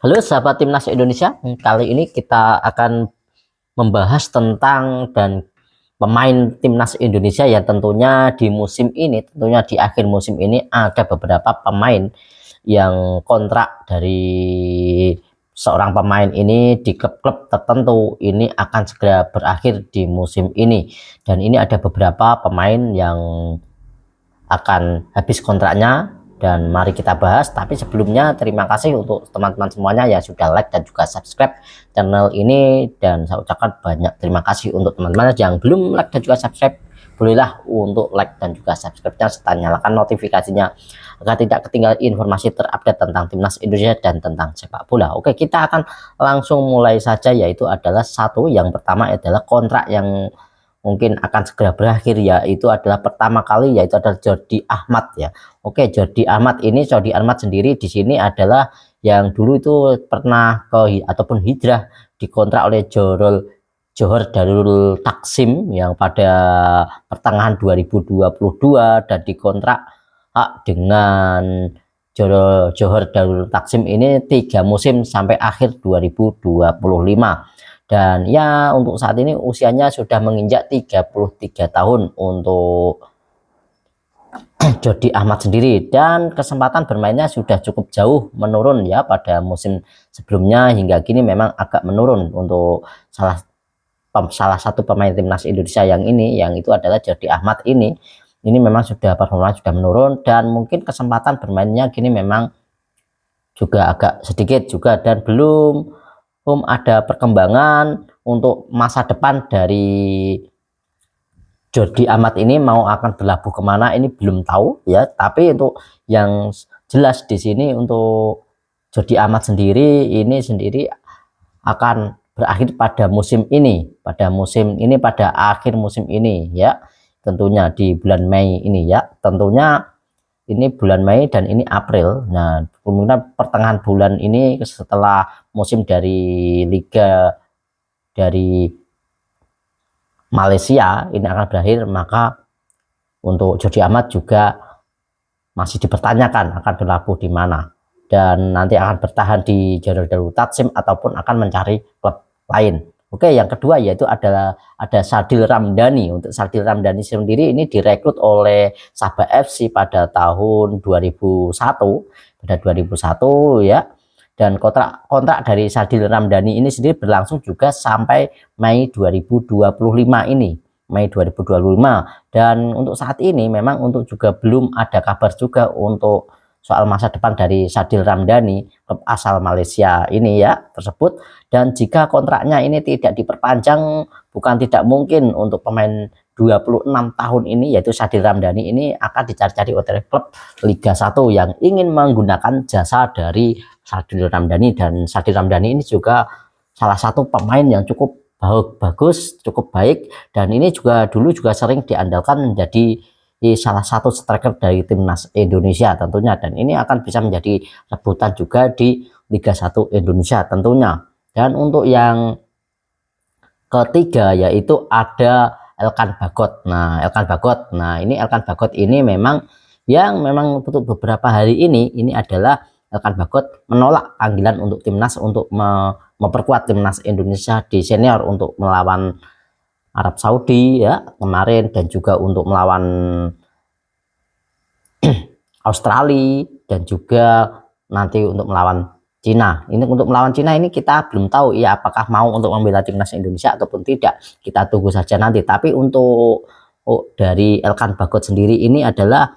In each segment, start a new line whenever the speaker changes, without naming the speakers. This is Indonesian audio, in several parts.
Halo sahabat Timnas Indonesia, kali ini kita akan membahas tentang pemain Timnas Indonesia yang tentunya di musim ini, tentunya di akhir musim ini ada beberapa pemain yang kontrak dari seorang pemain ini di klub-klub tertentu ini akan segera berakhir di musim ini, dan ini ada beberapa pemain yang akan habis kontraknya dan mari kita bahas. Tapi sebelumnya terima kasih untuk teman-teman semuanya yang sudah like dan juga subscribe channel ini, dan saya ucapkan banyak terima kasih untuk teman-teman yang belum like dan juga subscribe. Bolehlah untuk like dan juga subscribe-nya serta nyalakan notifikasinya agar tidak ketinggalan informasi terupdate tentang Timnas Indonesia dan tentang sepak bola. Oke, kita akan langsung mulai saja, yaitu adalah yang pertama adalah kontrak yang mungkin akan segera berakhir, yaitu adalah pertama kali yaitu adalah Jordi Ahmad ya. Oke, Jordi Ahmad sendiri di sini adalah yang dulu itu pernah ataupun hijrah dikontrak oleh Johor Darul Taksim yang pada pertengahan 2022 dan dikontrak dengan Johor Darul Taksim ini 3 musim sampai akhir 2025. Dan ya untuk saat ini usianya sudah menginjak 33 tahun untuk Jordi Ahmad sendiri, dan kesempatan bermainnya sudah cukup jauh menurun ya. Pada musim sebelumnya hingga kini memang agak menurun untuk salah satu pemain Timnas Indonesia yang itu adalah Jordi Ahmad ini memang sudah performa sudah menurun, dan mungkin kesempatan bermainnya kini memang juga agak sedikit juga, dan belum ada perkembangan untuk masa depan dari Jordi Ahmad ini. Mau akan berlabuh kemana ini belum tahu ya. Tapi untuk yang jelas di sini untuk Jordi Ahmad sendiri akan berakhir pada akhir musim ini ya, tentunya di bulan Mei ini ya. Tentunya ini bulan Mei dan ini April. Nah, kemungkinan pertengahan bulan ini setelah musim dari Liga dari Malaysia ini akan berakhir, maka untuk Jordi Ahmad juga masih dipertanyakan akan berlabuh di mana, dan nanti akan bertahan di Johor Darul Taksim ataupun akan mencari klub lain. Oke, yang kedua yaitu ada Sadil Ramdhani. Untuk Sadil Ramdhani sendiri ini direkrut oleh Sabah FC pada tahun 2001 ya, dan kontrak dari Sadil Ramdhani ini sendiri berlangsung juga sampai Mei 2025 ini. Dan untuk saat ini memang untuk juga belum ada kabar juga untuk soal masa depan dari Sadil Ramdhani, klub asal Malaysia ini ya tersebut. Dan jika kontraknya ini tidak diperpanjang, bukan tidak mungkin untuk pemain 26 tahun ini yaitu Sadil Ramdhani ini akan dicari-cari oleh klub Liga 1 yang ingin menggunakan jasa dari Sadil Ramdhani. Dan Sadil Ramdhani ini juga salah satu pemain yang cukup bagus, cukup baik, dan ini juga dulu sering diandalkan menjadi salah satu striker dari Timnas Indonesia tentunya, dan ini akan bisa menjadi rebutan juga di Liga 1 Indonesia tentunya. Dan untuk yang ketiga yaitu ada Elkan Bagot. Ini Elkan Bagot ini memang untuk beberapa hari ini adalah Elkan Bagot menolak panggilan untuk timnas untuk memperkuat Timnas Indonesia di senior untuk melawan Arab Saudi ya kemarin, dan juga untuk melawan Australia, dan juga nanti untuk melawan Cina. Ini untuk melawan Cina ini kita belum tahu ya apakah mau untuk membela Timnas Indonesia ataupun tidak. Kita tunggu saja nanti. Tapi untuk dari Elkan Bagot sendiri ini adalah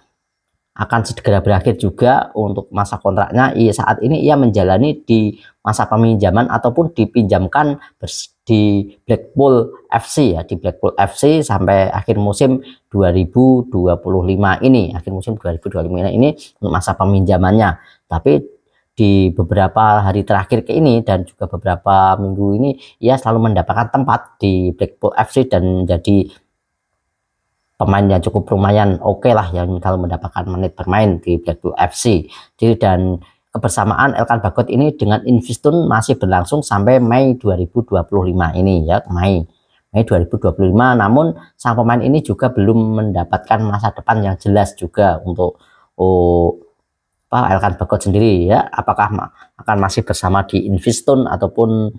akan segera berakhir juga untuk masa kontraknya. Saat ini ia menjalani di masa peminjaman ataupun dipinjamkan di Blackpool FC ya, di Blackpool FC sampai akhir musim 2025 ini. Ini untuk masa peminjamannya. Tapi di beberapa hari terakhir ini dan juga beberapa minggu ini ia selalu mendapatkan tempat di Blackpool FC dan menjadi pemain yang cukup lumayan oke lah yang kalau mendapatkan menit bermain di Blackpool FC. Jadi dan kebersamaan Elkan Bagot ini dengan Investun masih berlangsung sampai Mei 2025 ini ya, Mei 2025. Namun sang pemain ini juga belum mendapatkan masa depan yang jelas juga untuk Elkan Bagot sendiri ya, apakah akan masih bersama di Investone ataupun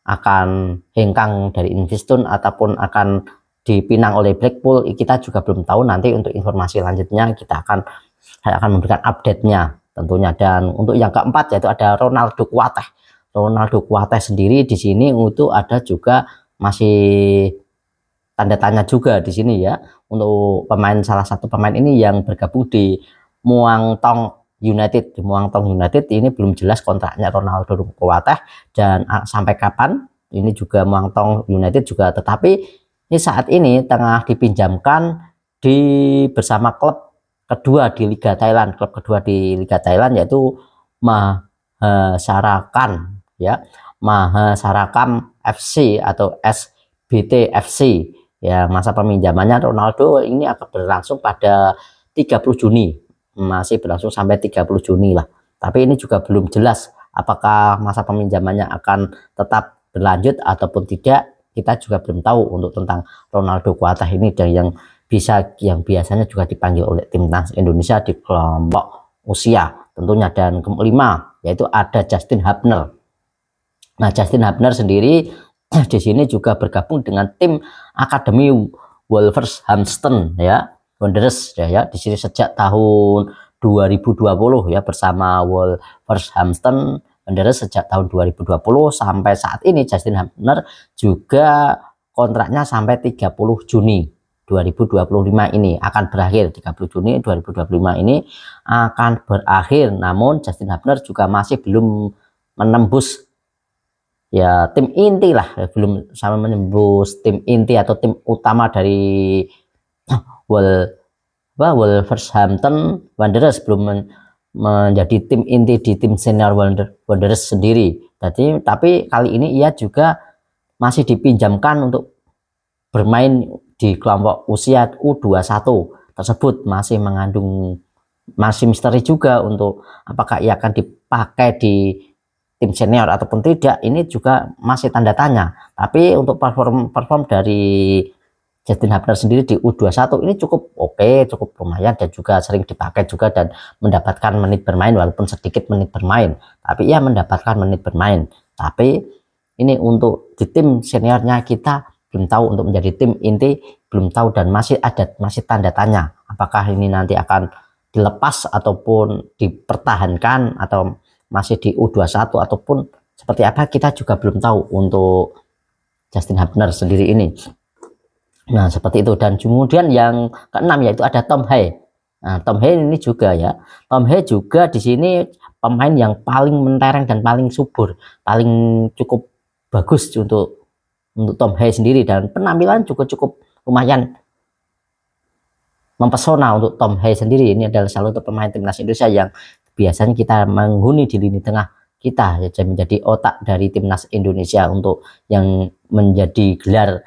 akan hengkang dari Investone ataupun akan dipinang oleh Blackpool, kita juga belum tahu. Nanti untuk informasi selanjutnya saya akan memberikan update-nya tentunya. Dan untuk yang keempat yaitu ada Ronaldo Kuateh. Ronaldo Kuateh sendiri di sini itu ada juga masih tanda tanya juga di sini ya, untuk salah satu pemain ini yang bergabung di Muang Thong United. Di Muang Thong United ini belum jelas kontraknya Ronaldo Kuateh dan sampai kapan ini juga Muang Thong United juga, tetapi ini saat ini tengah dipinjamkan bersama klub kedua di Liga Thailand. Klub kedua di Liga Thailand yaitu Mahasarakan ya, Mahasarakan FC atau SBT FC. Ya, masa peminjamannya Ronaldo ini akan berlangsung pada 30 Juni. Masih berlangsung sampai 30 Juni lah. Tapi ini juga belum jelas apakah masa peminjamannya akan tetap berlanjut ataupun tidak. Kita juga belum tahu untuk tentang Ronaldo Kuateh ini, dan yang biasanya juga dipanggil oleh timnas Indonesia di kelompok usia tentunya. Dan kelima yaitu ada Justin Hubner. Nah, Justin Hubner sendiri di sini juga bergabung dengan tim Akademi Wolverhampton ya, Wanderers ya, di sini sejak tahun 2020 ya, bersama Wolverhampton Wanderers sejak tahun 2020 sampai saat ini. Justin Hubner juga kontraknya sampai 30 Juni 2025 ini akan berakhir. 30 Juni 2025 ini akan berakhir. Namun Justin Hubner juga masih belum menembus ya tim inti lah, belum sama menembus tim inti atau tim utama dari Wolverhampton Wanderers, belum menjadi tim inti di tim senior Wanderers sendiri. Tapi kali ini ia juga masih dipinjamkan untuk bermain di kelompok usia U21 tersebut. Masih misteri juga untuk apakah ia akan dipakai di tim senior ataupun tidak, ini juga masih tanda tanya. Tapi untuk perform dari Justin Hubner sendiri di U21 ini cukup oke, cukup lumayan, dan juga sering dipakai juga dan mendapatkan menit bermain, walaupun sedikit menit bermain, tapi ia mendapatkan menit bermain. Tapi ini untuk di tim seniornya kita belum tahu, untuk menjadi tim inti belum tahu, dan masih tanda tanya apakah ini nanti akan dilepas ataupun dipertahankan atau masih di U21 ataupun seperti apa, kita juga belum tahu untuk Justin Hubner sendiri ini. Nah, seperti itu. Dan kemudian yang keenam yaitu ada Tom Hae. Nah, Tom Hae ini juga ya, Tom Hae juga di sini pemain yang paling mentereng dan paling subur, paling cukup bagus untuk Tom Hae sendiri, dan penampilan juga cukup lumayan mempesona untuk Tom Hae sendiri. Ini adalah salah satu pemain timnas Indonesia yang biasanya kita menghuni di lini tengah kita, ya, menjadi otak dari timnas Indonesia untuk yang menduduki gelar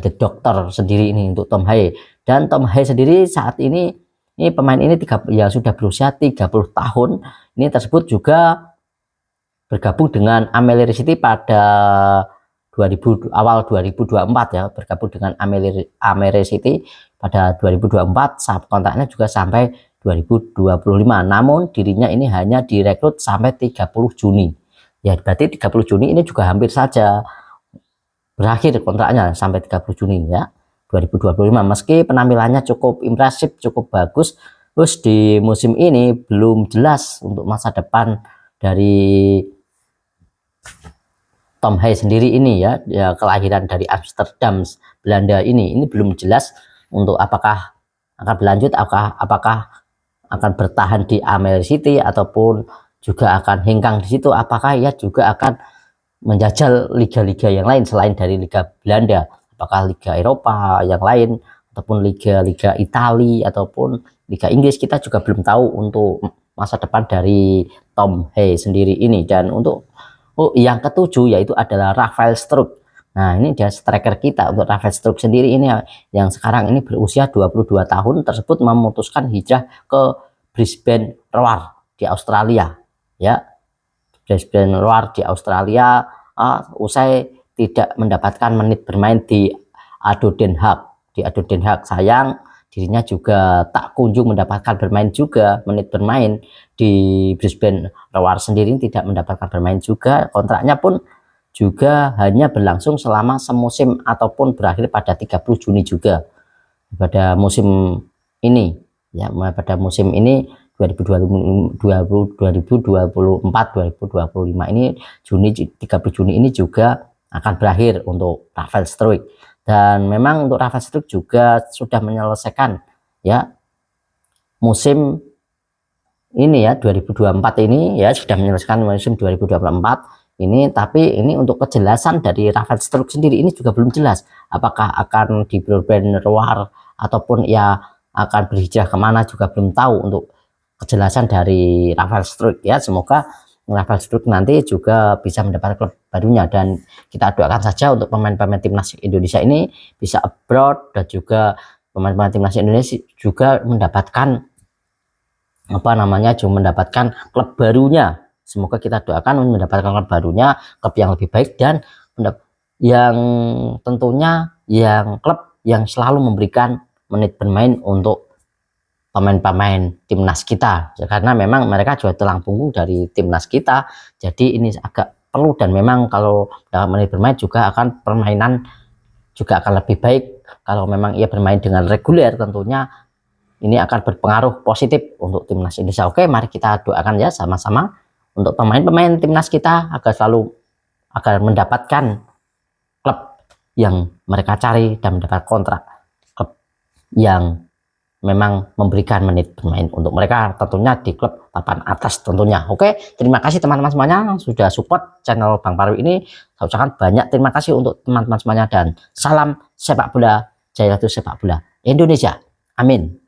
The Doctor sendiri ini untuk Tom Hae. Dan Tom Hae sendiri saat ini pemain ini sudah berusia 30 tahun. Ini tersebut juga bergabung dengan Amelie City pada awal 2024 ya, bergabung dengan Amelie City pada 2024. Saat kontraknya juga sampai 2025. Namun dirinya ini hanya direkrut sampai 30 Juni. Ya, berarti 30 Juni ini juga hampir saja berakhir kontraknya, sampai 30 Juni ya 2025. Meski penampilannya cukup impresif, cukup bagus, terus di musim ini belum jelas untuk masa depan dari Tom Hae sendiri ini ya, kelahiran dari Amsterdam, Belanda ini belum jelas untuk apakah akan berlanjut, apakah akan bertahan di Amelie City ataupun juga akan hengkang di situ, apakah ia juga akan menjajal liga-liga yang lain selain dari Liga Belanda, apakah Liga Eropa yang lain ataupun liga-liga Italia ataupun Liga Inggris. Kita juga belum tahu untuk masa depan dari Tom Hae sendiri ini. Dan untuk yang ketujuh yaitu adalah Rafael Struijk. Nah, ini dia striker kita. Untuk Rafael Struijk sendiri ini yang sekarang ini berusia 22 tahun tersebut memutuskan hijrah ke Brisbane Roar di Australia ya. Brisbane Roar di Australia usai tidak mendapatkan menit bermain di ADO Den Haag. Sayang dirinya juga tak kunjung mendapatkan bermain juga, menit bermain di Brisbane Roar sendiri tidak mendapatkan bermain juga. Kontraknya pun juga hanya berlangsung selama semusim ataupun berakhir pada 30 Juni juga pada musim ini ya, pada musim ini 2024-2025 ini Juni 30 Juni ini juga akan berakhir untuk Rafael Struijk. Dan memang untuk Rafael Struijk juga sudah menyelesaikan ya musim ini ya 2024 ini ya, sudah menyelesaikan musim 2024 ini. Tapi ini untuk kejelasan dari Rafael Struijk sendiri ini juga belum jelas apakah akan di Brisbane Roar ataupun ya akan berhijrah kemana juga belum tahu untuk kejelasan dari Rafael Struijk ya. Semoga Rafael Struijk nanti juga bisa mendapat klub barunya, dan kita doakan saja untuk pemain-pemain timnas Indonesia ini bisa abroad, dan juga pemain-pemain timnas Indonesia juga mendapatkan apa namanya, juga mendapatkan klub barunya. Semoga kita doakan mendapatkan klub barunya, klub yang lebih baik, dan yang tentunya yang klub yang selalu memberikan menit bermain untuk pemain-pemain timnas kita, karena memang mereka juga tulang punggung dari timnas kita. Jadi ini agak perlu, dan memang kalau dalam menit bermain juga akan permainan juga akan lebih baik kalau memang ia bermain dengan reguler. Tentunya ini akan berpengaruh positif untuk timnas Indonesia. Oke, mari kita doakan ya sama-sama untuk pemain-pemain timnas kita agar mendapatkan klub yang mereka cari dan mendapat kontrak klub yang memang memberikan menit bermain untuk mereka, tentunya di klub papan atas tentunya. Oke, terima kasih teman-teman semuanya sudah support channel Bang Paru ini. Saya ucapkan banyak terima kasih untuk teman-teman semuanya, dan salam sepak bola, jaya sepak bola Indonesia. Amin.